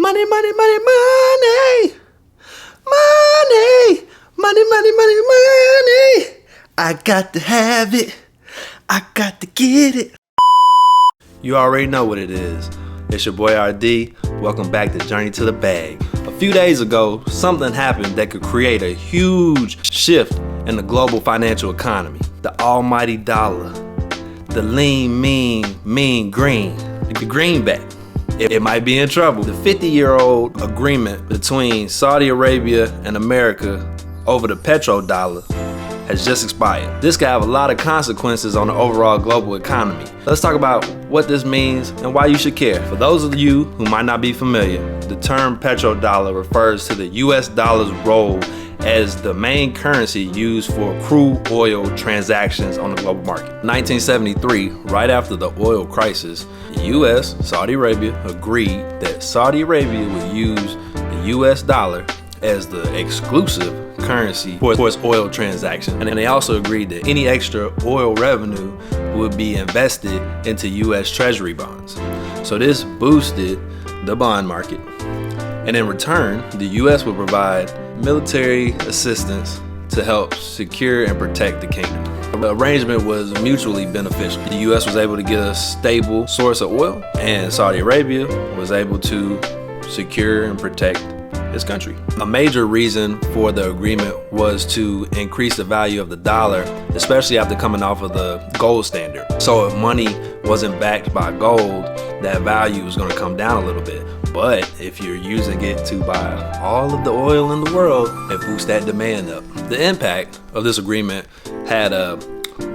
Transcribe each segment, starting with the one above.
Money, money, money, money. Money, money, money, money, money. I got to have it. I got to get it. You already know what it is. It's your boy RD. Welcome back to Journey to the Bag. A few days ago, something happened that could create a huge shift in the global financial economy. The almighty dollar. The lean, mean green. The greenback. It might be in trouble. The 50-year-old agreement between Saudi Arabia and America over the petrodollar has just expired. This could have a lot of consequences on the overall global economy. Let's talk about what this means and why you should care. For those of you who might not be familiar, the term petrodollar refers to the US dollar's role as the main currency used for crude oil transactions on the global market. 1973, right after the oil crisis, the US, Saudi Arabia, agreed that Saudi Arabia would use the US dollar as the exclusive currency for its oil transaction. And then they also agreed that any extra oil revenue would be invested into US Treasury bonds. So this boosted the bond market. And in return, the US would provide military assistance to help secure and protect the kingdom. The arrangement was mutually beneficial. The US was able to get a stable source of oil, and Saudi Arabia was able to secure and protect its country. A major reason for the agreement was to increase the value of the dollar, especially after coming off of the gold standard. So if money wasn't backed by gold, that value was going to come down a little bit. But if you're using it to buy all of the oil in the world, it boosts that demand up. The impact of this agreement had a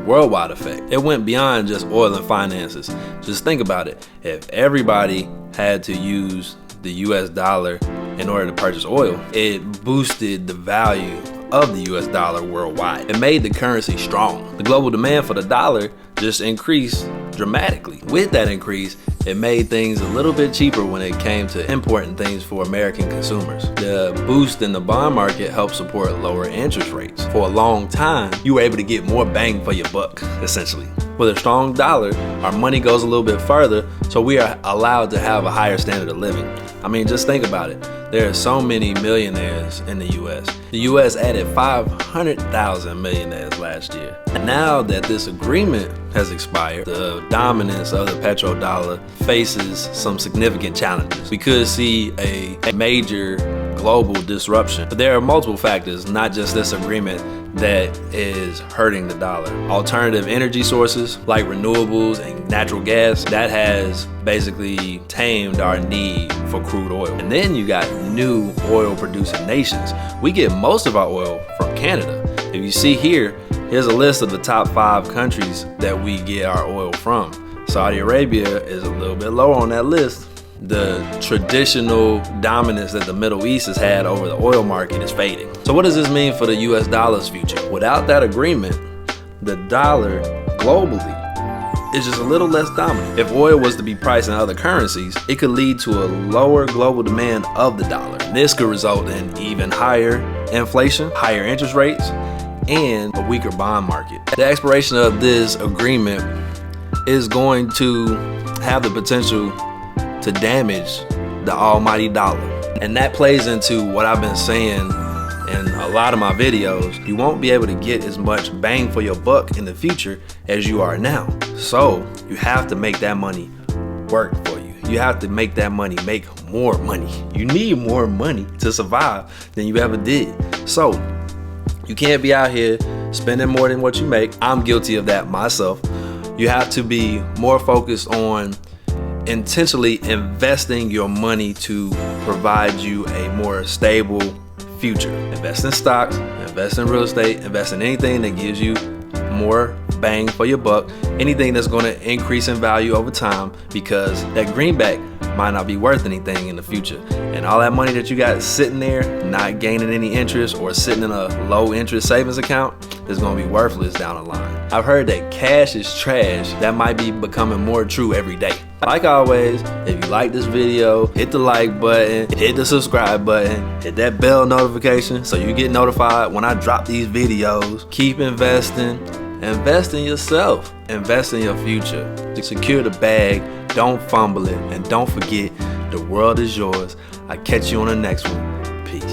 worldwide effect. It went beyond just oil and finances. Just think about it. If everybody had to use the US dollar in order to purchase oil, it boosted the value of the US dollar worldwide. It made the currency strong. The global demand for the dollar just increased dramatically. With that increase, it made things a little bit cheaper when it came to importing things for American consumers. The boost in the bond market helped support lower interest rates. For a long time, you were able to get more bang for your buck, essentially. With a strong dollar, our money goes a little bit further, so we are allowed to have a higher standard of living. I mean, just think about it. There are so many millionaires in the US. The US added 500,000 millionaires last year. And now that this agreement has expired, the dominance of the petrodollar faces some significant challenges. We could see a major global disruption. But there are multiple factors, not just this agreement, that is hurting the dollar. Alternative energy sources like renewables and natural gas, that has basically tamed our need for crude oil. And then you got new oil producing nations. We get most of our oil from Canada. If you see here, here's a list of the top 5 countries that we get our oil from. Saudi Arabia is a little bit lower on that list. The traditional dominance that the Middle East has had over the oil market is fading. So what does this mean for the US dollar's future? Without that agreement, the dollar globally is just a little less dominant. If oil was to be priced in other currencies, it could lead to a lower global demand of the dollar. This could result in even higher inflation, higher interest rates, and a weaker bond market. The expiration of this agreement is going to have the potential to damage the almighty dollar. And that plays into what I've been saying in a lot of my videos. You won't be able to get as much bang for your buck in the future as you are now. So you have to make that money work for you. You have to make that money make more money. You need more money to survive than you ever did. So you can't be out here spending more than what you make. I'm guilty of that myself. You have to be more focused on intentionally investing your money to provide you a more stable future. Invest in stocks, invest in real estate, invest in anything that gives you more bang for your buck, anything that's going to increase in value over time, because that greenback might not be worth anything in the future. And all that money that you got sitting there, not gaining any interest or sitting in a low interest savings account, is going to be worthless down the line. I've heard that cash is trash. That might be becoming more true every day. Like always, if you like this video, hit the like button, hit the subscribe button, hit that bell notification so you get notified when I drop these videos. Keep investing. Invest in yourself. Invest in your future. To secure the bag, don't fumble it, and don't forget, The world is yours. I'll catch you on the next one. Peace.